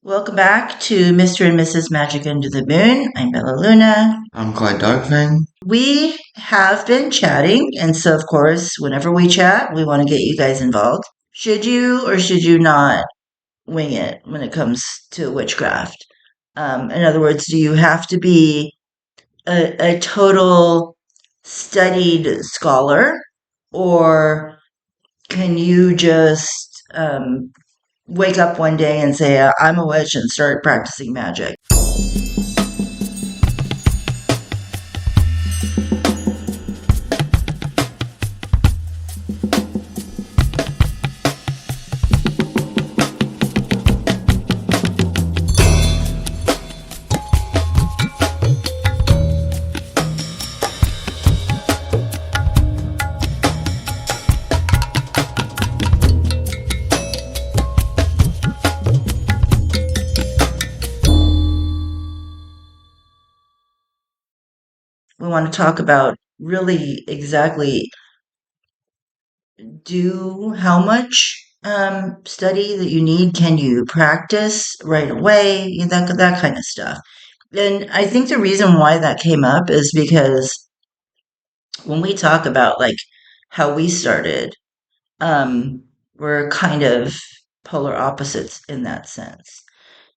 Welcome back to Mr. and Mrs. Magic Under the Moon. I'm Bella Luna. I'm Clyde Darkfang. We have been chatting, and so, of course, whenever we chat, we want to get you guys involved. Should you or should you not wing it when it comes to witchcraft? In other words, do you have to be a total studied scholar, or can you just wake up one day and say, I'm a witch and start practicing magic? We want to talk about really exactly do how much study that you need. Can you practice right away? That kind of stuff. And I think the reason why that came up is because when we talk about like how we started, we're kind of polar opposites in that sense.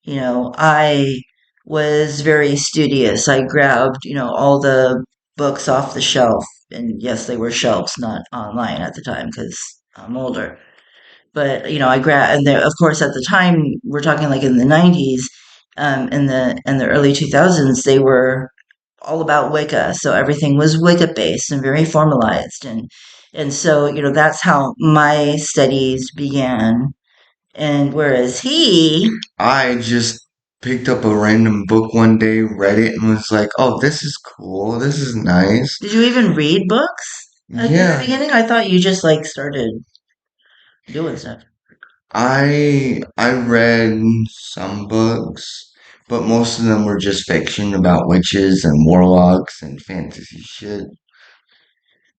I was very studious. I grabbed, all the books off the shelf. And yes, they were shelves, not online at the time because I'm older. But, I grabbed, and of course, at the time, we're talking like in the 90s, in the early 2000s, they were all about Wicca. So everything was Wicca based and very formalized. And so, that's how my studies began. And whereas I just picked up a random book one day, read it, and was like, oh, this is cool. This is nice. did you even read books in the Yeah, beginning? I thought you just like started doing stuff. I read some books, but most of them were just fiction about witches and warlocks and fantasy shit.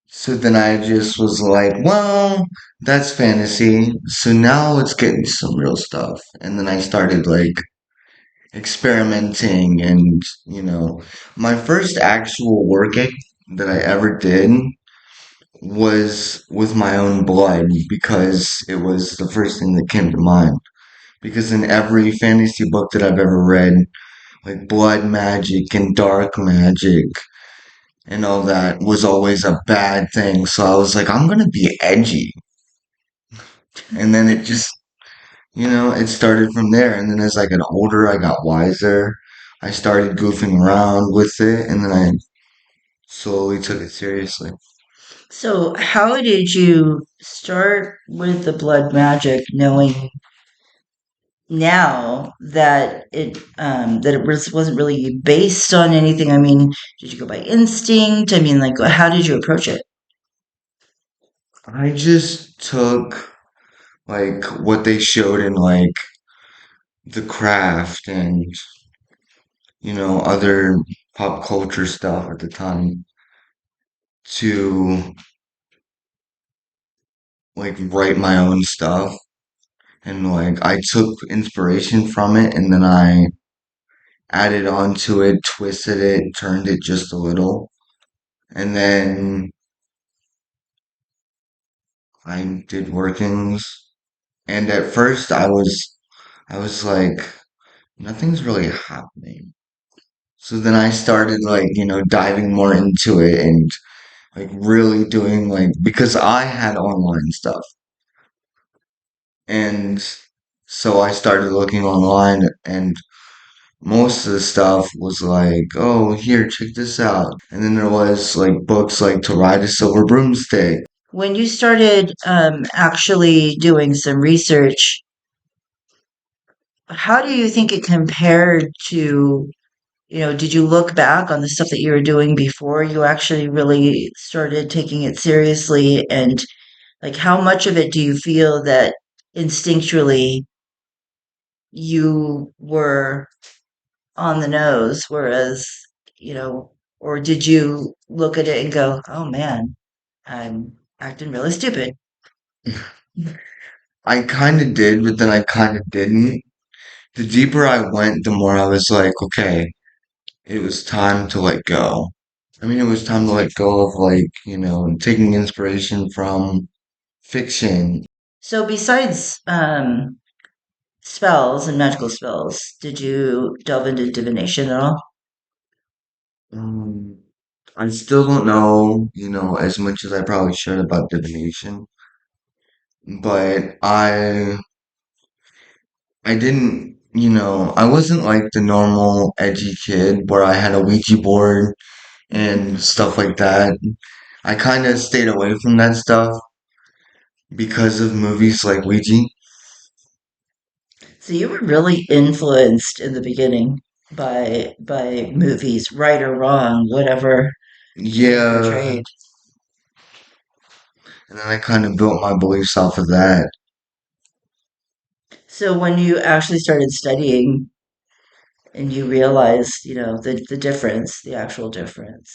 So then I just was like, well, that's fantasy. So now let's get into some real stuff. And then I started like experimenting and my first actual that I ever did was with my own blood because it was the first thing that came to mind, because in every fantasy book that I've ever read, like blood magic and dark magic and all that was always a bad thing, so I was like, I'm gonna be edgy. And then it just it started from there. And then as I got older, I got wiser. I started goofing around with it, and then I slowly took it seriously. So, how did you start with the blood magic, knowing now that it wasn't really based on anything? I mean, did you go by instinct? I mean, like, how did you approach it? I just took like what they showed in like the craft and other pop culture stuff at the time to like write my own stuff, and like I took inspiration from it and then I added on to it, twisted it, turned it just a little, and then I did workings. And at first I was like, nothing's really happening. So then I started like, diving more into it and like really doing like, because I had online stuff. And so I started looking online, and most of the stuff was like, oh, here, check this out. And then there was like books like To Ride a Silver Broomstick. When you started actually doing some research, how do you think it compared to, did you look back on the stuff that you were doing before you actually really started taking it seriously? And like, how much of it do you feel that instinctually you were on the nose, whereas, or did you look at it and go, oh man, I'm acting really stupid? I kind of did, but then I kind of didn't, the deeper I went, the more I was like, okay, it was time to let go. I mean, it was time to let go of like, taking inspiration from fiction. So besides spells and magical spells, did you delve into divination at all? Um, I still don't know, as much as I probably should about divination, but I didn't, I wasn't like the normal edgy kid where I had a Ouija board and stuff like that. I kind of stayed away from that stuff because of movies like Ouija. So you were really influenced in the beginning by movies, right or wrong, whatever they Yeah, portrayed. and then I kind of built my beliefs off of that. So when you actually started studying and you realized, the difference, the actual difference,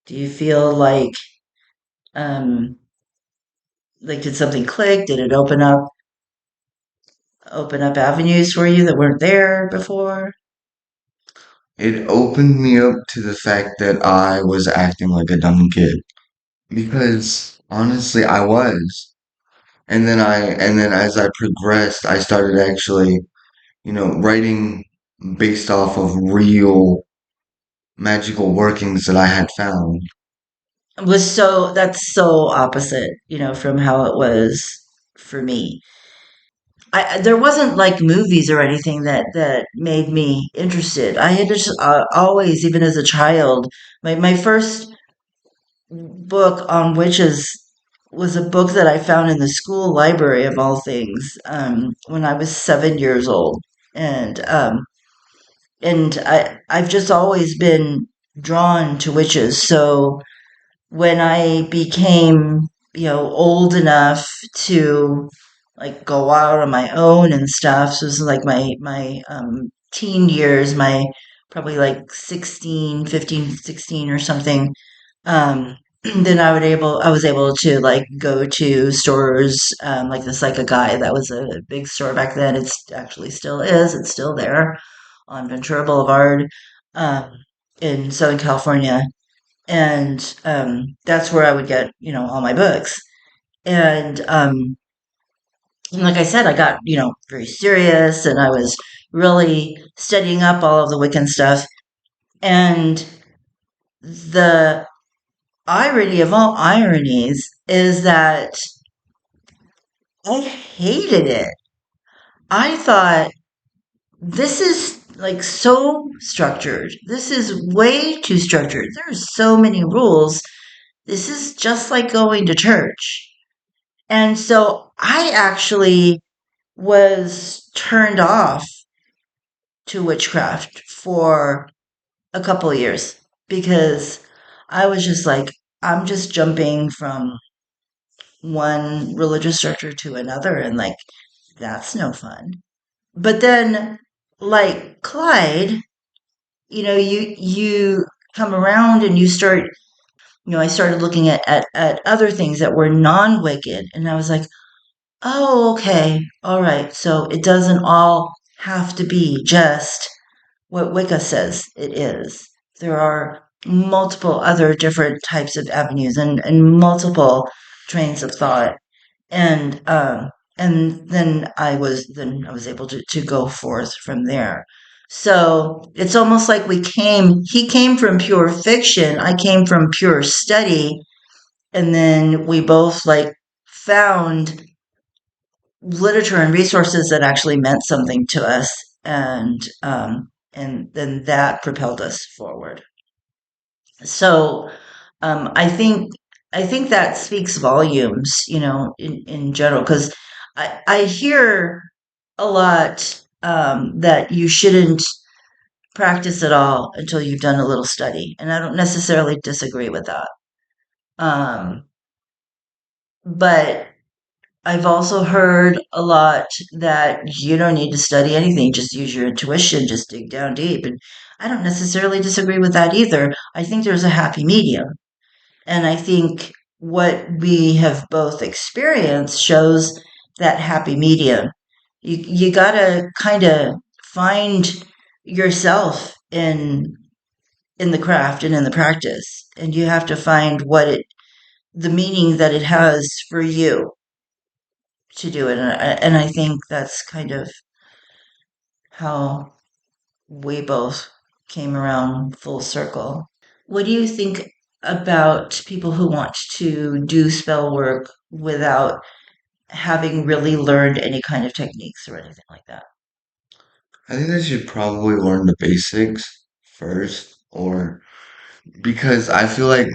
do you feel um like did something click? Did it open up avenues for you that weren't there before? It opened me up to the fact that I was acting like a dumb kid because honestly, I was. And then as I progressed, I started actually, writing based off of real magical workings that I had found. That's so opposite, from how it was for me. There wasn't like movies or anything that made me interested. I had just always, even as a child, my first book on witches was a book that I found in the school library of all things, when I was 7 years old, and I've just always been drawn to witches. So when I became, old enough to like go out on my own and stuff, so this is like my teen years, my probably like 16, 15, 16 or something. um then I was able to like go to stores, like this, like a guy that was a big store back then. It's actually still is, it's still there on Ventura Boulevard, um in Southern California. And that's where I would get, all my books. And like I said, I got, very serious, and I was really studying up all of the Wiccan stuff. And the irony of all ironies is that I hated it. I thought, this is like so structured. This is way too structured. There's so many rules. This is just like going to church. And so I actually was turned off to witchcraft for a couple of years because I was just like, I'm just jumping from one religious structure to another, and like, that's no fun. But then, like Clyde, you come around and you start, I started looking at other things that were non-wicked, and I was like, oh, okay, all right. So it doesn't all have to be just what Wicca says it is. There are multiple other different types of avenues, and multiple trains of thought. And then I was able to go forth from there. So it's almost like he came from pure fiction, I came from pure study, and then we both like found literature and resources that actually meant something to us, and then that propelled us forward. So I think that speaks volumes, in general, because I hear a lot, that you shouldn't practice at all until you've done a little study, and I don't necessarily disagree with that. Um, but I've also heard a lot that you don't need to study anything, just use your intuition, just dig down deep. And I don't necessarily disagree with that either. I think there's a happy medium. And I think what we have both experienced shows that happy medium. You gotta kind of find yourself in the craft and in the practice, and you have to find the meaning that it has for you to do it. And I think that's kind of how we both came around full circle. What do you think about people who want to do spell work without having really learned any kind of techniques or anything like that? I think they should probably learn the basics first, or because I feel like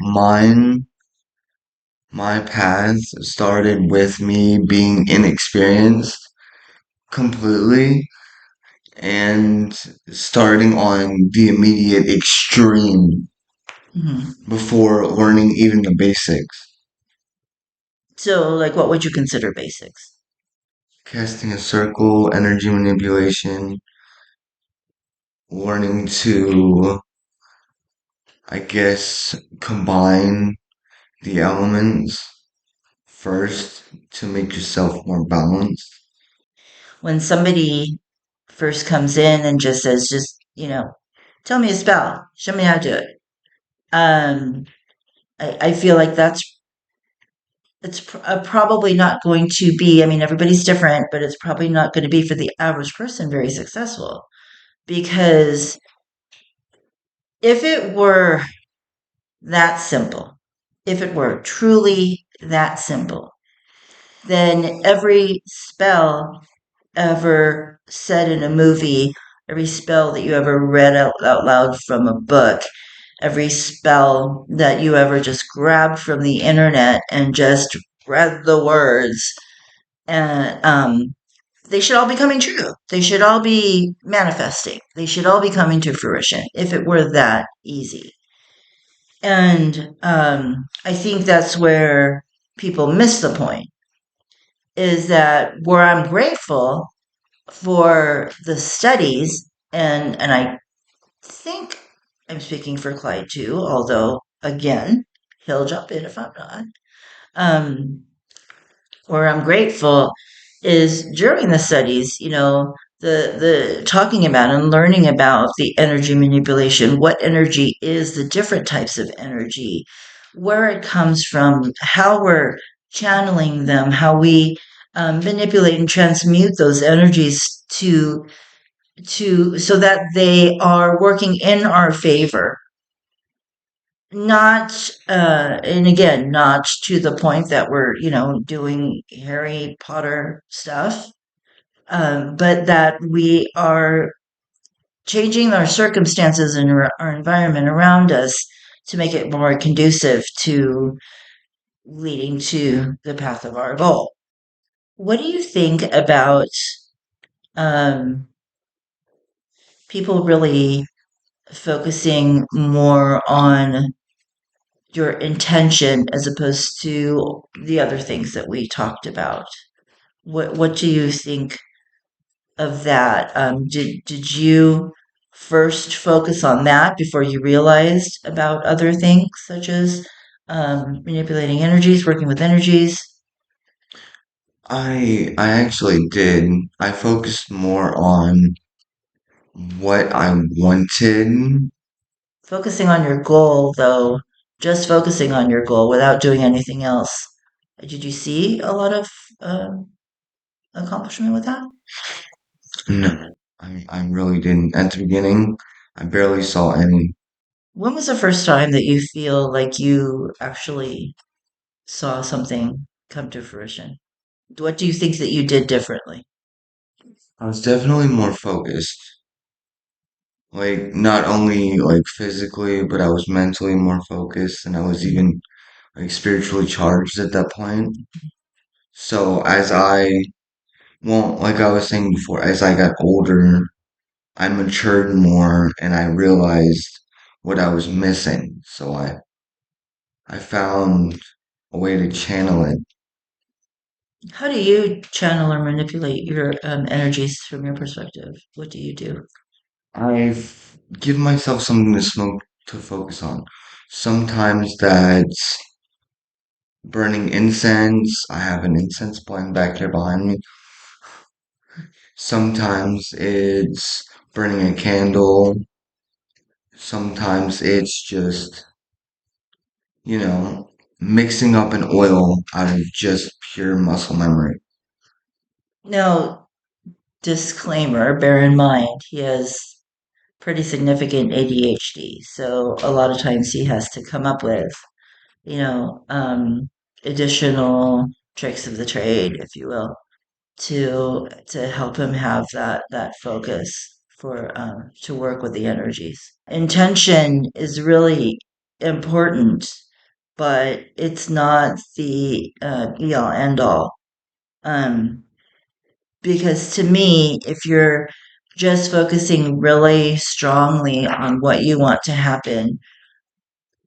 my path started with me being inexperienced completely and starting on the immediate extreme Hmm. before learning even the basics. So, like, what would you consider basics? Casting a circle, energy manipulation, learning to, I guess, combine the elements first to make yourself more balanced. When somebody first comes in and just says, tell me a spell, show me how to do it. Um, I feel like probably not going to be. I mean, everybody's different, but it's probably not going to be for the average person very successful because if it were that simple, if it were truly that simple, then every spell ever said in a movie, every spell that you ever read out loud from a book, every spell that you ever just grabbed from the internet and just read the words, and they should all be coming true. They should all be manifesting. They should all be coming to fruition if it were that easy. And I think that's where people miss the point is that where I'm grateful for the studies, and I think I'm speaking for Clyde too, although again, he'll jump in if I'm not. Um, where I'm grateful is during the studies, the talking about and learning about the energy manipulation, what energy is, the different types of energy, where it comes from, how we're channeling them, how we manipulate and transmute those energies to so that they are working in our favor, not and again, not to the point that we're doing Harry Potter stuff, but that we are changing our circumstances and our environment around us to make it more conducive to leading to the path of our goal. What do you think about um, people really focusing more on your intention as opposed to the other things that we talked about? What do you think of that? Did you first focus on that before you realized about other things such as manipulating energies, working with energies, I actually did. I focused more on what I wanted. focusing on your goal though, just focusing on your goal without doing anything else? Did you see a lot of um, accomplishment with that? No, I really didn't. At the beginning, I barely saw any. When was the first time that you feel like you actually saw something come to fruition? What do you think that you did differently? I was definitely more focused. Like, not only like physically, but I was mentally more focused and I was even like spiritually charged at that point. So well, like I was saying before, as I got older, I matured more and I realized what I was missing. So I found a way to channel it. How do you channel or manipulate your energies from your perspective? What do you do? I've give myself something to smoke to focus on. Sometimes that's burning incense. I have an incense plant back here behind me. Sometimes it's burning a candle. Sometimes it's just, you know, mixing up an oil out of just pure muscle memory. Now, disclaimer, bear in mind, he has pretty significant ADHD. So a lot of times he has to come up with, you know, additional tricks of the trade, if you will, to help him have that focus for to work with the energies. Intention is really important, but it's not the be all end all. Um, because to me, if you're just focusing really strongly on what you want to happen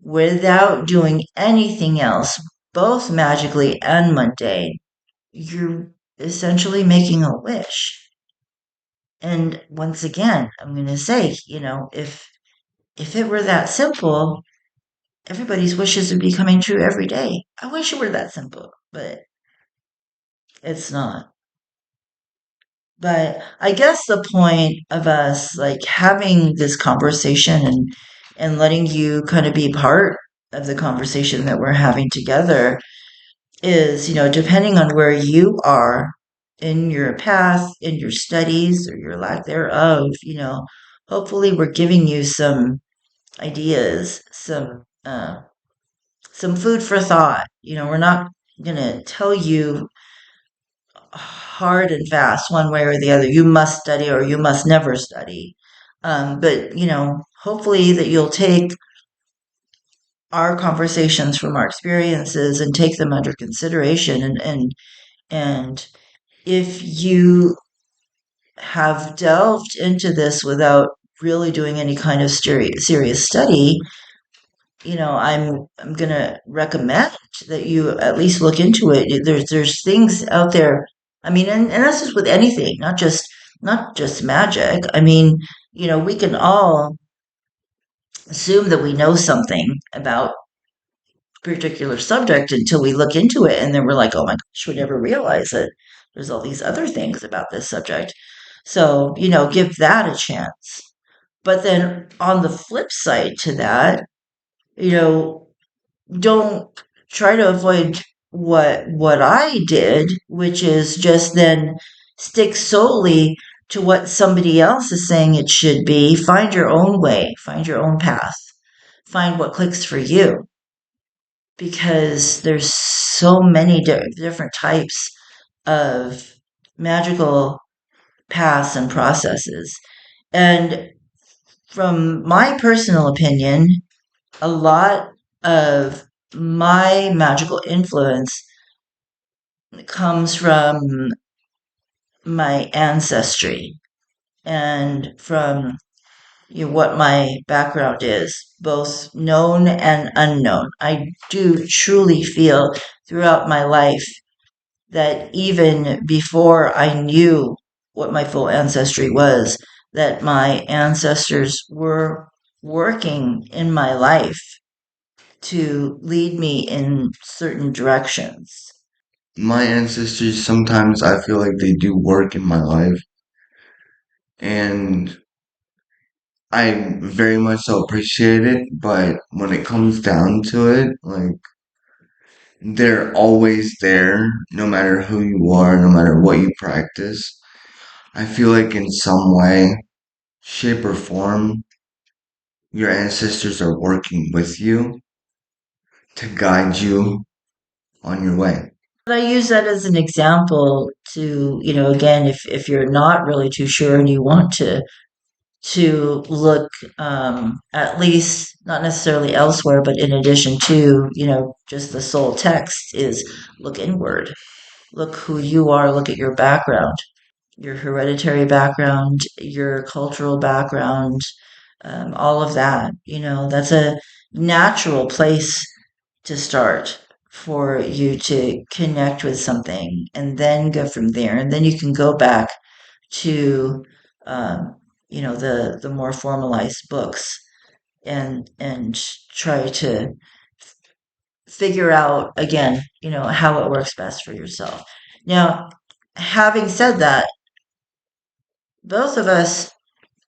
without doing anything else, both magically and mundane, you're essentially making a wish. And once again, I'm going to say, if it were that simple, everybody's wishes would be coming true every day. I wish it were that simple, but it's not. But I guess the point of us like having this conversation and letting you kind of be part of the conversation that we're having together is, depending on where you are in your path, in your studies or your lack thereof, hopefully we're giving you some ideas, some food for thought. We're not gonna tell you hard and fast one way or the other. You must study or you must never study. But hopefully that you'll take our conversations from our experiences and take them under consideration and if you have delved into this without really doing any kind of serious study, I'm gonna recommend that you at least look into it. There's things out there. I mean, and that's just with anything, not just magic. I mean, we can all assume that we know something about a particular subject until we look into it, and then we're like, oh my gosh, we never realized that there's all these other things about this subject. So, give that a chance. But then on the flip side to that, you know, don't try to avoid what I did, which is just then stick solely to what somebody else is saying it should be. Find your own way, find your own path, find what clicks for you, because there's so many different types of magical paths and processes. And from my personal opinion, a lot of my magical influence comes from my ancestry and from what my background is, both known and unknown. I do truly feel throughout my life that even before I knew what my full ancestry was, that my ancestors were working in my life to lead me in certain directions. My ancestors, sometimes I feel like they do work in my life, and I very much so appreciate it, but when it comes down to it, like, they're always there, no matter who you are, no matter what you practice. I feel like in some way, shape, or form, your ancestors are working with you to guide you on your way. But I use that as an example to, again, if you're not really too sure and you want to look at least not necessarily elsewhere, but in addition to, just the soul text is look inward. Look who you are, look at your background, your hereditary background, your cultural background, all of that. That's a natural place to start for you to connect with something and then go from there. And then you can go back to, um, the more formalized books and try to figure out again, how it works best for yourself. Now, having said that, both of us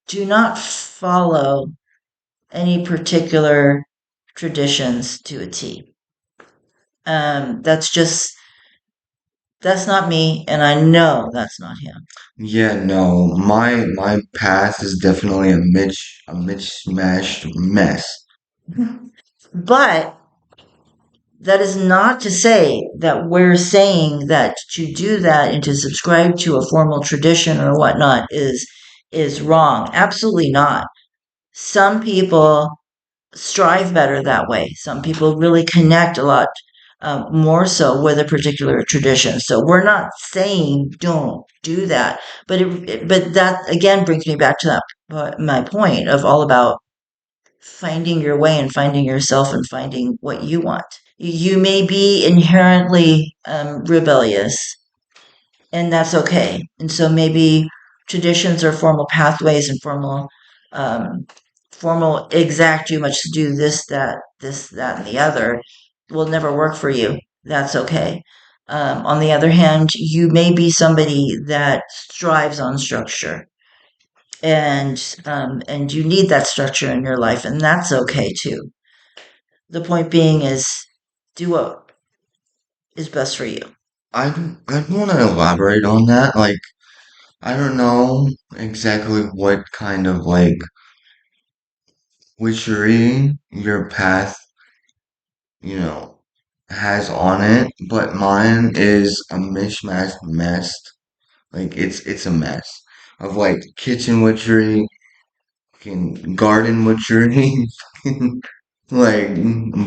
do not follow any particular traditions to a T. That's just that's not me, and I know that's not him. Yeah, no, my path is definitely a mismatched mess. But that is not to say that we're saying that to do that and to subscribe to a formal tradition or whatnot is wrong. Absolutely not. Some people strive better that way. Some people really connect a lot more so with a particular tradition. So we're not saying don't do that, but that again brings me back to that my point of all about finding your way and finding yourself and finding what you want. You may be inherently rebellious, and that's okay. And so maybe traditions or formal pathways and um, formal exact you must do this, that, and the other will never work for you. That's okay. On the other hand, you may be somebody that strives on structure, and you need that structure in your life, and that's okay too. The point being is, do what is best for you. I want to elaborate on that. Like, I don't know exactly what kind of like witchery your path, you know, has on it, but mine is a mishmashed mess. Like it's a mess of like kitchen witchery, fucking garden witchery, fucking, like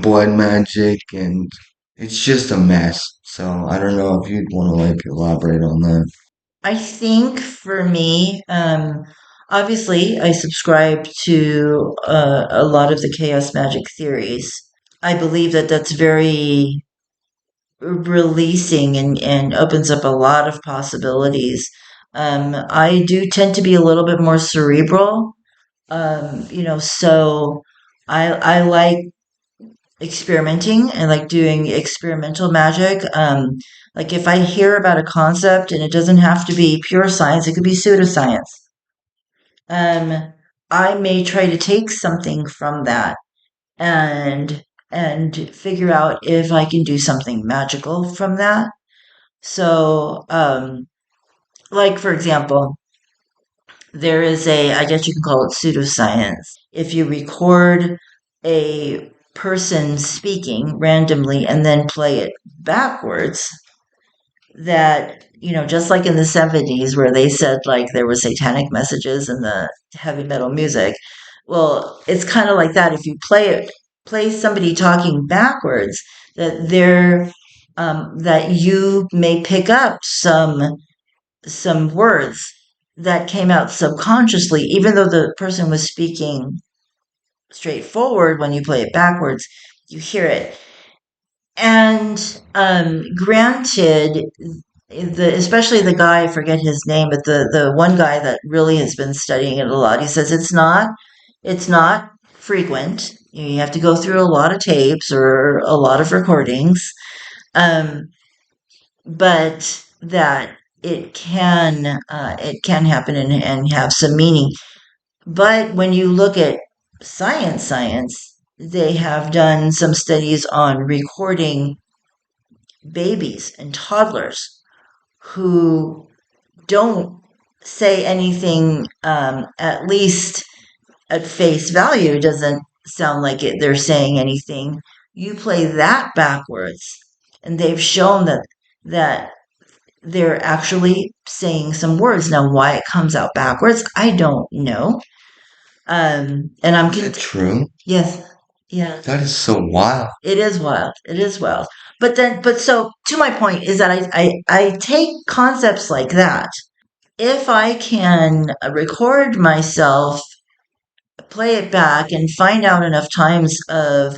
blood magic, and it's just a mess. So I don't know if you'd want to like elaborate on that. I think for me, obviously, I subscribe to a lot of the chaos magic theories. I believe that that's very releasing and opens up a lot of possibilities. I do tend to be a little bit more cerebral, so I like experimenting and like doing experimental magic. Like if I hear about a concept and it doesn't have to be pure science, it could be pseudoscience. Um, I may try to take something from that and and figure out if I can do something magical from that. So, like for example, there is I guess you can call it pseudoscience. If you record a person speaking randomly and then play it backwards, that, just like in the 70s where they said like there were satanic messages in the heavy metal music. Well, it's kind of like that. If you play somebody talking backwards, that you may pick up some words that came out subconsciously, even though the person was speaking straightforward. When you play it backwards, you hear it. And granted, especially the guy, I forget his name, but the one guy that really has been studying it a lot, he says it's not frequent. You have to go through a lot of tapes or a lot of recordings, um, but that it can happen and have some meaning. But when you look at science, they have done some studies on recording babies and toddlers who don't say anything, at least at face value, doesn't sound like they're saying anything. You play that backwards, and they've shown that they're actually saying some words. Now, why it comes out backwards, I don't know. And I'm Is that true? yes, yeah. That is so wild. It is wild. It is wild. But so to my point is that I take concepts like that. If I can record myself, play it back, and find out enough times of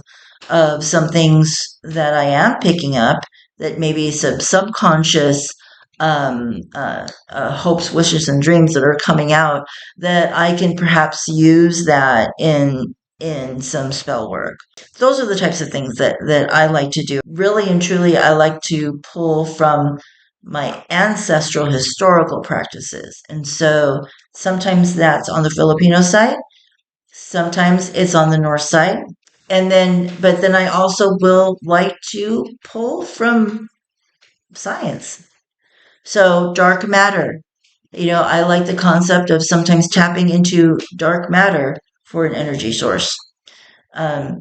some things that I am picking up, that maybe some subconscious hopes, wishes, and dreams that are coming out, that I can perhaps use that in some spell work. Those are the types of things that I like to do. Really and truly, I like to pull from my ancestral historical practices. And so sometimes that's on the Filipino side, sometimes it's on the north side. But then I also will like to pull from science. So dark matter, I like the concept of sometimes tapping into dark matter for an energy source.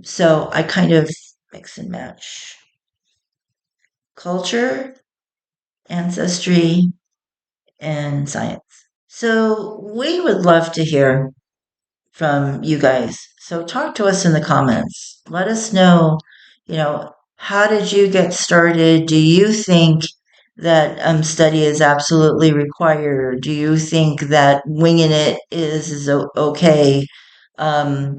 So I kind of mix and match culture, ancestry, and science. So we would love to hear from you guys. So talk to us in the comments. Let us know, how did you get started? Do you think that study is absolutely required? Do you think that winging it is okay? Um,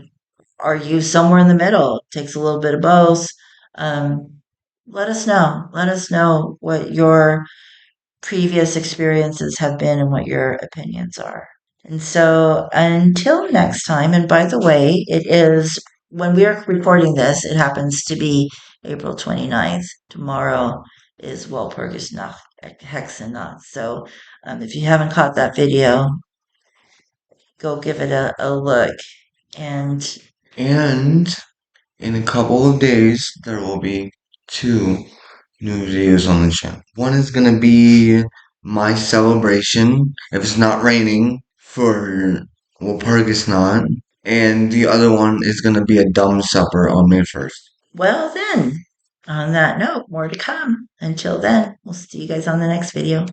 are you somewhere in the middle? It takes a little bit of both. Um, Let us know. Let us know what your previous experiences have been and what your opinions are. And so until next time, and by the way, it is when we are recording this, it happens to be April 29th. Tomorrow is Walpurgisnacht, Hexennacht. So if you haven't caught that video, go give it a look. And And in a couple of days, there will be two new videos on the channel. One is gonna be my celebration, if it's not raining, for Walpurgisnacht, and the other one is gonna be a dumb supper on May 1st. well, then, on that note, more to come. Until then, we'll see you guys on the next video.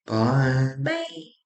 Bye. Bye.